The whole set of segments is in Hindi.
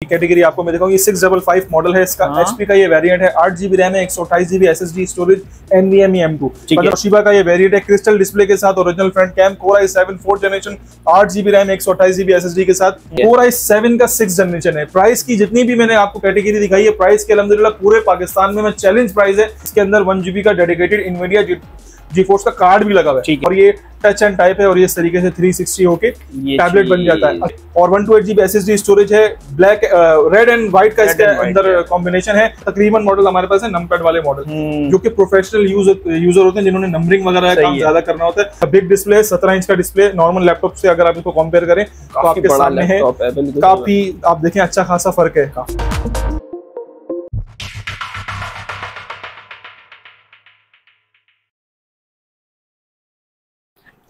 कैटेगरी आपको मैं दिखाऊंगी। 655 मॉडल है इसका, HP का ये वेरिएंट है, 8GB रैम है, 128GB SSD storage, NVMe M2। Toshiba का ये वेरिएंट है, क्रिस्टल डिस्प्ले के साथ, original front cam, Core i7 4th generation, 8GB RAM, 128GB SSD के साथ, Core i7 का 6th जनरेशन है। प्राइस की जितनी भी मैंने आपको कैटेगरी दिखाई है, प्राइस के अल्हम्दुलिल्लाह पूरे पाकिस्तान में चैलेंज प्राइस है। इसके अंदर 1GB का डेडिकेटेड इनविडिया GeForce का कार्ड भी लगा हुआ है और ये टच एंड टाइप है और ये इस तरीके से 360 होके टैबलेट बन जाता है। और 128GB SSD स्टोरेज है, ब्लैक रेड एंड व्हाइट का इसके अंदर कॉम्बिनेशन है। तकरीबन मॉडल हमारे पास है नंपैड वाले मॉडल, जो कि प्रोफेशनल यूजर होते हैं जिन्होंने नंबरिंग वगैरह का काम ज्यादा करना होता है। बिग डिस्प्ले, 17 इंच का डिस्प्ले, नॉर्मल लैपटॉप से अगर आप इसको कंपेयर करें तो आपके सामने है, काफी आप देखें अच्छा खासा फर्क है।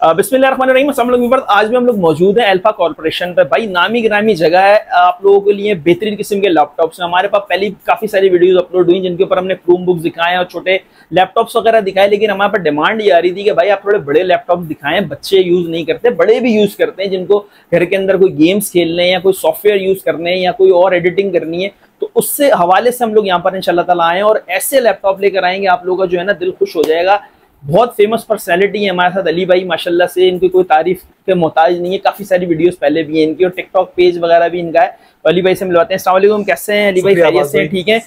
बिस्मिल्लाहिर्रहमानिर्रहीम, अस्सलाम वालेकुम व्यूअर्स। आज भी हम लोग मौजूद हैं अल्फा कॉर्पोरेशन पे। भाई नामी गिरामी जगह है आप लोगों के लिए, बेहतरीन किस्म के लैपटॉप्स हैं। हमारे पास पहले काफी सारी वीडियोस अपलोड हुई जिनके ऊपर हमने क्रोमबुक्स दिखाए और छोटे लैपटॉप्स वगैरह दिखाए, लेकिन हमारे पास डिमांड ये आ रही थी कि भाई आप थोड़े बड़े लैपटॉप्स दिखाएं। बच्चे यूज नहीं करते, बड़े भी यूज करते हैं, जिनको घर के अंदर कोई गेम्स खेलने हैं या कोई सॉफ्टवेयर यूज करने हैं या कोई और एडिटिंग करनी है, तो उससे हवाले से हम लोग यहाँ पर इंशाल्लाह ताला आए और ऐसे लैपटॉप लेकर आएंगे आप लोगों का जो है ना दिल खुश हो जाएगा। बहुत फेमस पर्सनैलिटी है हमारे साथ अली भाई, माशाल्लाह से इनकी कोई तारीफ के मोहताज नहीं है। काफी सारी वीडियोस पहले भी हैं इनकी और टिकटॉक पेज वगैरह भी इनका है। तो अली भाई से मिलवाते हैं। अस्सलाम वालेकुम, कैसे हैं अली भाई? खैरियत से? ठीक है,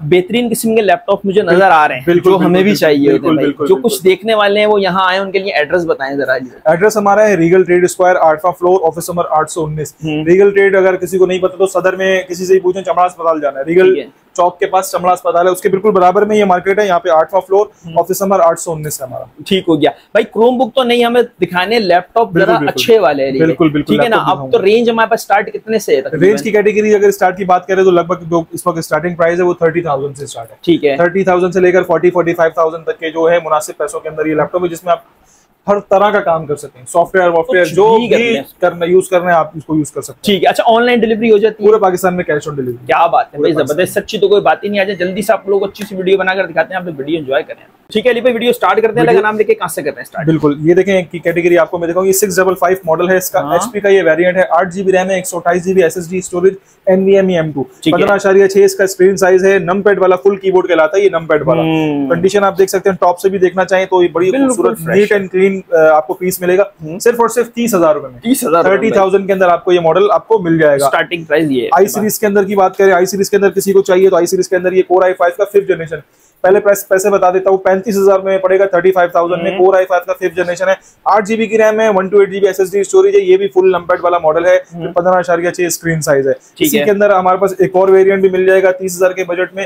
बेहतरीन किस्म के लैपटॉप मुझे नजर आ रहे हैं जो हमें भी चाहिए होते हैं भाई। जो कुछ देखने वाले हैं वो यहाँ आए, उनके लिए एड्रेस बताएं जरा। एड्रेस हमारा है रीगल ट्रेड स्क्वायर, 8वां floor, office number 819। Regal Trade अगर किसी को नहीं पता तो सदर में किसी से ही पूछें, चमड़ा अस्पताल जाना है, रीगल चौक के पास चमड़ा अस्पताल है, उसके बिल्कुल बराबर में ये मार्केट है। यहाँ पे 8वां फ्लोर, ऑफिस नंबर 819 है हमारा। ठीक हो गया भाई। क्रोमबुक तो नहीं हमें दिखाने, लैपटॉप जरा अच्छे वाले, बिल्कुल बिल्कुल, ठीक है ना। अब तो रेंज हमारे पास स्टार्ट कितने से है? रेंज की कैटेगरी अगर स्टार्ट की बात करें तो लगभग जो इस वक्त स्टार्टिंग प्राइस है वो 30,000 से स्टार्ट है। ठीक है, 30,000 से लेकर 40-45,000 तक के जो है मुनासिब पैसों के अंदर ये लैपटॉप है, जिसमें आप हर तरह का काम कर सकते हैं। सॉफ्टवेयर वॉफ्टवेयर जो भी करना यूज करना है आप इसको यूज कर सकते हैं। ठीक है, अच्छा ऑनलाइन डिलीवरी हो जाती है पूरे पाकिस्तान में, कैश ऑन डिलीवरी। क्या बात है भाई, जबरदस्त, सच्ची तो कोई बात ही नहीं। आ जाए जल्दी से आप लोगों को अच्छी सी वीडियो बनाकर दिखाते हैं, आप लोग वीडियो एंजॉय करें। ठीक है अली भाई, वीडियो स्टार्ट करते हैं। नाम लेके कहां से करते हैं स्टार्ट? बिल्कुल, ये देखें कि कैटेगरी आपको मैं दिखाऊंगी। 655 मॉडल है इसका, HP का ये वेरिएंट है, 8GB रैम है, 128GB SSD storage, NVMe M2, 15.6 इसका स्क्रीन साइज है। नमपैड वाला फुल कीबोर्ड कहलाता है ये, नमपैड वाला। कंडीशन आप देख सकते हैं, टॉप से भी देखना चाहें तो ये बड़ी खूबसूरत नीट एंड क्लीन आपको पीस मिलेगा। सिर्फ और सिर्फ 30,000 रुपए में, 30,000 के अंदर आपको ये मॉडल आपको मिल जाएगा। स्टार्टिंग प्राइस ये। आई सीरीज के अंदर की बात करें, आई सीरीज के अंदर किसी को चाहिए तो आई सीरीज के अंदर ये Core i5 का 5th जनरेशन, पहले पैसे बता देता हूँ, 35,000 में पड़ेगा, 35,000 में। Core i5 का 5th जनरेशन है, 8GB की रैम है, 128GB SSD स्टोरेज है, ये भी फुल नंपैड वाला मॉडल है, 15.6 स्क्रीन साइज है। इसी के अंदर हमारे पास एक और वेरिएंट भी मिल जाएगा 30,000 के बजट में,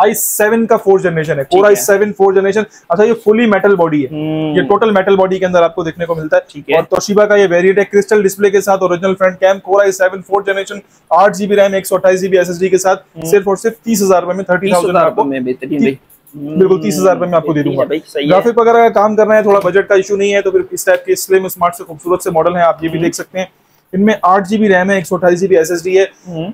i7 का 4th जनरेशन है, Core i7 4th जनरेशन। अच्छा ये फुली मेटल बॉडी है, ये टोटल मेटल बॉडी के अंदर आपको देखने को मिलता है। और तोशिबा का ये वेरिएंट है, क्रिस्टल डिस्प्ले के साथ, original front cam, Core i7 4th generation, 8GB RAM, 128GB SSD के साथ, सिर्फ और सिर्फ 30,000 रुपए में, 30,000 बिल्कुल 30,000 रुपए में आपको दे दूंगा। ग्राफिक वगैरह का काम करना है, थोड़ा बजट का इशू नहीं है तो फिर इस टाइप के स्लिम स्मार्ट से खूबसूरत से मॉडल है, आप ये भी देख सकते हैं। इनमें 8GB रैम है, 128GB SSD है,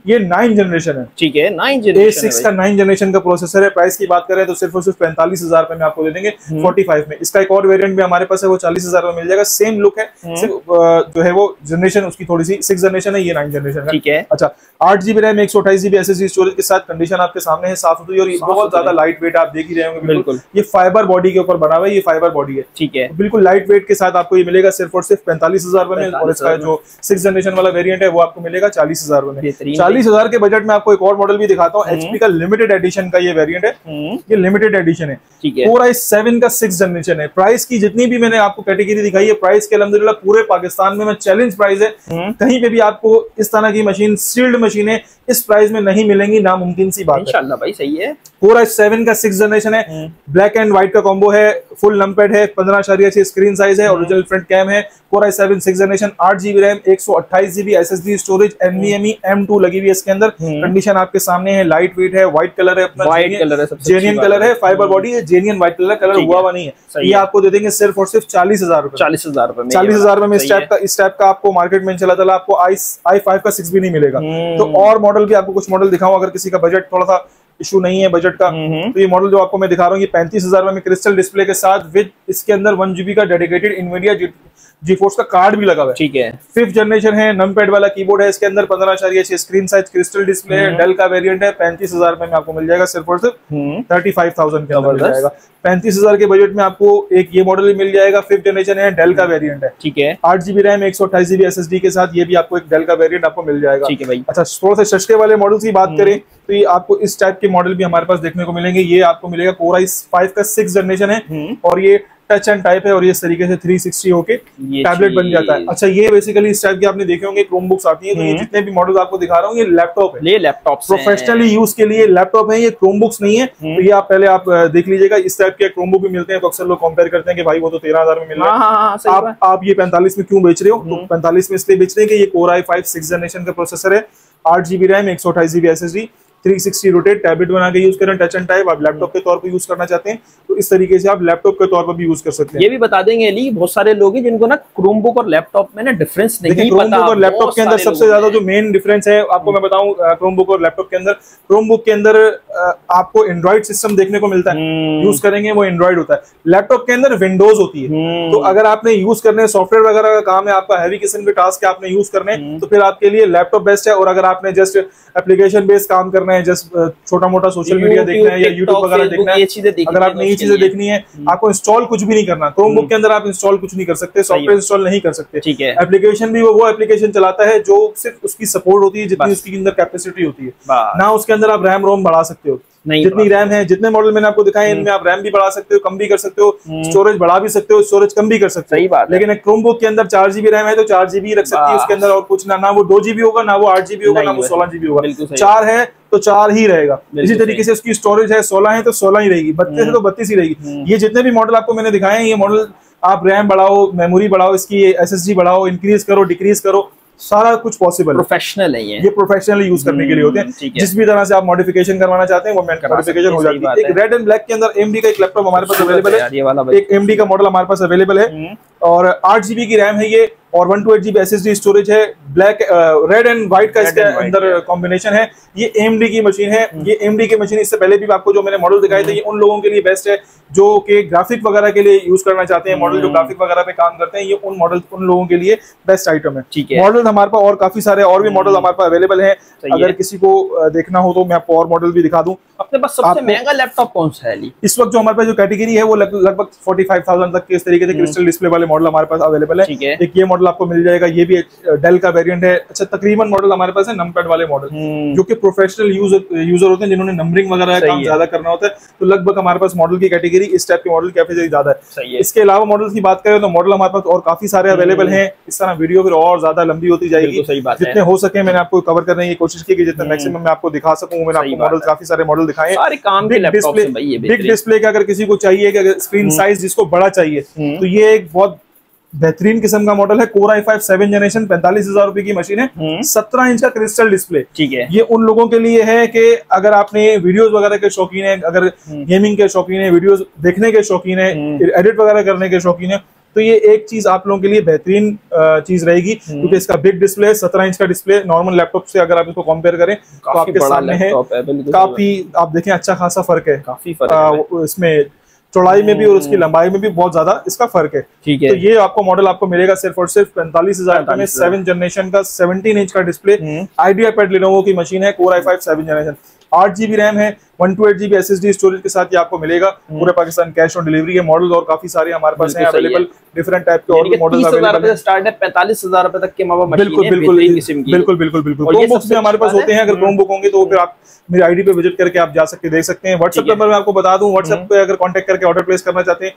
ये 9th जनरेशन है। ठीक है, 9th जनरेशन A6 का 9th जनरेशन का प्रोसेसर है। प्राइस की बात करें तो सिर्फ और सिर्फ 45,000 रुपए में आपको दे देंगे 45 में। इसका एक और वेरिएंट भी हमारे पास है, वो 40,000 में मिल जाएगा। सेम लुक है, जो है वो जनरेशन उसकी थोड़ी सी 6th जनरेशन है, ये 9th जनरेशन है। ठीक है, अच्छा 8GB RAM, 128GB SSD storage के साथ, कंडीशन आपके सामने है, साफ सुथरी और ये बहुत ज्यादा लाइट वेट, आप देख ही रहे होंगे। बिल्कुल ये फाइबर बॉडी के ऊपर बना हुआ है, ये फाइबर बॉडी है। ठीक है, बिल्कुल लाइट वेट के साथ आपको ये मिलेगा सिर्फ और सिर्फ 45,000 रुपए में। और इसका जो 6th जनरेशन वाला वेरिएंट है वो आपको मिलेगा 40,000 रुपए में। 40,000 के बजट में आपको एक और मॉडल भी दिखाता हूँ, HP का लिमिटेड एडिशन का ये वेरिएंट है, ये लिमिटेड एडिशन है। Core i7 का 6th जनरेशन है। प्राइस की जितनी भी मैंने आपको कैटेगरी दिखाई है, प्राइस के अल्हम्दुलिल्लाह पूरे पाकिस्तान में चैलेंज प्राइस है। कहीं पे भी आपको इस तरह की मशीन, सील्ड मशीनें इस प्राइस में नहीं मिलेंगी, नामुमकिन सी बात है। इंशाल्लाह भाई सही है। Core i7 का 6th जनरेशन है, ब्लैक एंड व्हाइट का कॉम्बो है, फुल नंपैड है, 15.6 स्क्रीन साइज है, ओरिजिनल फ्रंट कैम है। Core i7 6th generation, 8GB RAM, 128GB SSD storage, NVMe M2 लगी हुई है इसके अंदर। कंडीशन आपके सामने है, लाइट वेट है, व्हाइट कलर है, अपना व्हाइट कलर है, जेन्युइन कलर है, फाइबर बॉडी है, जेन्युइन व्हाइट कलर हुआ हुआ नहीं है। ये आपको दे देंगे सिर्फ और सिर्फ 40,000 रुपए। 40,000 रुपए में, 40,000 रुपए में इस टाइप का आपको मार्केट में चला आपको i5 का 6 भी नहीं मिलेगा। तो और मॉडल भी आपको कुछ मॉडल दिखाऊं, अगर किसी का बजट थोड़ा सा इशू नहीं है बजट का, तो ये मॉडल जो आपको मैं दिखा रहा हूँ ये 35,000 में क्रिस्टल डिस्प्ले के साथ, विद इसके अंदर 1GB का डेडिकेटेड इनविडिया GeForce का कार्ड भी लगा हुआ है। ठीक है, 5th जनरेशन है, नमपैड वाला कीबोर्ड है इसके अंदर, 15.6 स्क्रीन साइज क्रिस्टल डिस्प्ले है, डेल का वेरिएंट है, 35,000 में आपको मिल जाएगा सिर्फ और सिर्फ 35,000 के अंदर मिल जाएगा। 35,000 के बजट में आपको एक ये मॉडल भी मिल जाएगा, 5th जनरेशन है, डेल का वेरिएंट है। ठीक है, 8GB रैम 128GB SSD के साथ ये भी आपको एक डेल का वेरिएंट आपको मिल जाएगा। ठीक है भाई। अच्छा, थोड़ा सा सस्ते वाले मॉडल की बात करें तो ये आपको इस टाइप के मॉडल भी हमारे पास देखने को मिलेंगे। ये आपको मिलेगा Core i5 का 6th जनरेशन है और ये टच एंड टाइप है और ये इस तरीके से 360 होके टैबलेट बन जाता है। अच्छा, ये बेसिकली इस टाइप के आपने देखे होंगे क्रोमबुक्स आती है, तो ये जितने भी मॉडल आपको दिखा रहा हूँ ये लैपटॉप है, ये लैपटॉप प्रोफेशनली यूज के लिए लैपटॉप है, ये क्रोमबुक्स नहीं है। तो ये आप पहले आप देख लीजिएगा, इस टाइप के क्रोमबुक भी मिलते हैं तो अक्सर लोग कंपेयर करते हैं कि भाई वो तो 13,000 में मिल रहा है, आप ये 45 में क्यों बेच रहे हो? तो 45 में इसलिए बेच रहे हैं कि ये Core i5 6th जनरेशन का प्रोसेसर है, 8GB RAM 128GB SSD, 360 rotate tablet बना के यूज करें, टच एंड टाइप। आप लैपटॉप के तौर पर यूज करना चाहते हैं तो इस तरीके से आप लैपटॉप के तौर पर भी यूज कर सकते हैं। ये भी बता देंगे अली, बहुत सारे लोग हैं जिनको ना क्रोमबुक और लैपटॉप में ना डिफरेंस नहीं पता। क्रोमबुक और लैपटॉप के अंदर सबसे ज्यादा जो मेन डिफरेंस है आपको मैं बताऊं, क्रोमबुक और लैपटॉप के अंदर, क्रोमबुक के अंदर आपको एंड्रॉइड सिस्टम देखने को मिलता है, यूज करेंगे वो एंड्रॉइड होता है। लैपटॉप के अंदर विंडोज होती है, तो अगर आपने यूज करने सॉफ्टवेयर वगैरह का काम है, आपका हैवी किस्म के टास्क है, आपने यूज करने तो फिर आपके लिए लैपटॉप बेस्ट है। और अगर आपने जस्ट एप्लीकेशन बेस्ड काम करना है, जस्ट छोटा मोटा सोशल मीडिया देखना है या यूट्यूब वगैरह देखना है, अगर आपने ये चीजें देखनी है, आपको इंस्टॉल कुछ भी नहीं करना। क्रोमबुक के अंदर आप इंस्टॉल कुछ नहीं कर सकते, सॉफ्टवेयर इंस्टॉल नहीं कर सकते। ठीक है, एप्लीकेशन भी वो एप्लीकेशन चलाता है जो सिर्फ उसकी सपोर्ट होती है जितनी उसकी अंदर कैपेसिटी होती है ना, उसके अंदर आप रैम रोम बढ़ा सकते हो। जितनी रैम है, जितने मॉडल मैंने आपको दिखाए इनमें आप रैम भी बढ़ा सकते हो, कम भी कर सकते हो, स्टोरेज बढ़ा भी सकते हो, स्टोरेज कम भी कर सकते हो। सही बात है। लेकिन एक क्रोमबुक के अंदर 4GB रैम है तो 4GB रख सकती है उसके अंदर, और कुछ ना वो 2GB होगा, ना वो 8GB होगा, ना वो 16GB होगा। 4 है तो 4 ही रहेगा। इसी तरीके से उसकी स्टोरेज है 16 है तो 16 ही रहेगी, 32 है तो 32 ही रहेगी। ये जितने भी मॉडल आपको मैंने दिखाए हैं, ये मॉडल आप रैम बढ़ाओ, मेमोरी बढ़ाओ, इसकी SSD बढ़ाओ, इंक्रीज करो, डिक्रीज करो, सारा कुछ पॉसिबल। प्रोफेशनल है ये प्रोफेशनली यूज करने के लिए होते हैं। जिस भी तरह से आप मॉडिफिकेशन करवाना चाहते हैं वो मॉडिफिकेशन हो जाती है। एक रेड एंड ब्लैक के अंदर AMD का एक लैपटॉप हमारे पास अवेलेबल है, एक AMD का मॉडल हमारे पास अवेलेबल है और 8GB की रैम है ये और 128GB SSD स्टोरेज है। ब्लैक रेड एंड व्हाइट का इसके अंदर कॉम्बिनेशन है। ये AMD की मशीन है, ये AMD की मशीन इससे पहले भी आपको जो मैंने मॉडल दिखाए थे, ये उन लोगों के लिए बेस्ट है जो कि ग्राफिक वगैरह के लिए यूज करना चाहते हैं। मॉडल जो ग्राफिक वगैरह पे काम करते हैं, ये उन लोगों के लिए बेस्ट आइटम है। ठीक है, मॉडल हमारे पास और काफी सारे और भी मॉडल हमारे पास अवेलेबल है। अगर किसी को देखना हो तो मैं आपको और मॉडल भी दिखा दूं। अपने पास सबसे महंगा लैपटॉप कौन सा है? इस वक्त जो हमारे पास जो कैटेगरी है वो लगभग 45,000 तक के इस तरीके से क्रिस्टल डिस्प्ले वाले मॉडल हमारे पास अवेलेबल है। एक ये मॉडल आपको मिल जाएगा, ये भी डेल का वेरिएंट है। अच्छा, तकरीबन मॉडल हमारे पास है नमपैड वाले मॉडल जो कि प्रोफेशनल यूजर होते हैं, जिन्होंने नंबरिंग वगैरह का काम ज्यादा करना होता है, तो लगभग हमारे पास मॉडल की कैटेगरी इस टाइप के मॉडल काफी ज्यादा है। इसके अलावा मॉडल की बात करें तो मॉडल हमारे पास और काफी सारे अवेलेबल हैं। इस तरह वीडियो फिर और ज्यादा लंबी होती जाएगी। जितने हो सके मैंने आपको कवर करने की कोशिश की कि जितना मैक्सिमम मैं आपको दिखा सकूं। मैंने आपको मॉडल काफी सारे मॉडल दिखाए। बिग डिस्प्ले का अगर किसी को चाहिए कि स्क्रीन साइज जिसको बड़ा चाहिए तो ये एक बहुत बेहतरीन किस्म का मॉडल है। Core i5 7th जनरेशन 45,000 रुपए की मशीन है, 17 इंच का क्रिस्टल डिस्प्ले। ठीक है, ये उन लोगों के लिए है कि अगर आपने वीडियोस वगैरह के शौकीन है, अगर गेमिंग के शौकीन है, वीडियोस देखने के शौकीन है, एडिट वगैरह करने के शौकीन है, तो ये एक चीज आप लोगों के लिए बेहतरीन चीज रहेगी क्योंकि इसका बिग डिस्प्ले 17 इंच का डिस्प्ले नॉर्मल लैपटॉप से अगर आप इसको कंपेयर करें तो आपके सामने है। काफी आप देखें अच्छा खासा फर्क है, काफी इसमें चौड़ाई में भी और उसकी लंबाई में भी बहुत ज्यादा इसका फर्क है। ठीक है, तो ये आपको मॉडल आपको मिलेगा सिर्फ और सिर्फ 45,000 में। 7th जनरेशन का 17 इंच का डिस्प्ले, आइडियापैड लिनोवो की मशीन है। Core i5 7th generation, 8GB RAM है, 128GB SSD स्टोरेज के साथ ये आपको मिलेगा। पूरे पाकिस्तान कैश ऑन डिलीवरी है। मॉडल और काफी सारे हमारे पास हैं अवेलेबल, डिफरेंट टाइप के और भी मॉडल अवेलेबल है। स्टार्ट है 45,000 रुपए तक के बिल्कुल। क्रोमबुक्स भी हमारे पास होते हैं। अगर क्रोमबुक होंगे तो फिर आप मेरी आईडी पे विजिट करके आप जा सकते देख सकते हैं। व्हाट्सएप नंबर मैं आपको बता दूं, व्हाट्सएप पे अगर कांटेक्ट करके ऑर्डर प्लेस करना चाहते हैं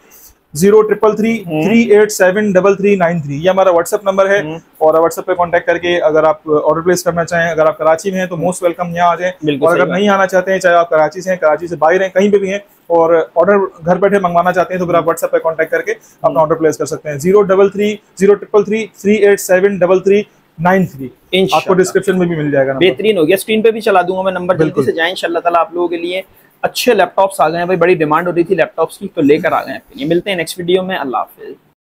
033338733393 ये हमारा व्हाट्सएप नंबर है। और व्हाट्सएप पे कांटेक्ट करके अगर आप ऑर्डर प्लेस करना चाहें, अगर आप कराची में हैं तो मोस्ट वेलकम यहाँ आ जाएं। और अगर नहीं आना चाहते हैं, चाहे आप कराची से हैं, कराची से बाहर हैं, कहीं पे भी हैं और ऑर्डर घर बैठे मंगवाना चाहते हैं तो फिर आप व्हाट्सएप पे कांटेक्ट करके अपना ऑर्डर प्लेस कर सकते हैं। 033338733393 आपको डिस्क्रिप्शन में भी मिल जाएगा। बेहतरीन हो गया, स्क्रीन पे भी चला दूंगा मैं नंबर, जल्दी से जाएं इंशाल्लाह ताला। आप लोगों के लिए अच्छे लैपटॉप्स आ गए हैं भाई, बड़ी डिमांड हो रही थी लैपटॉप्स की तो लेकर आ गए हैं। मिलते हैं नेक्स्ट वीडियो में, अल्लाह हाफिज़।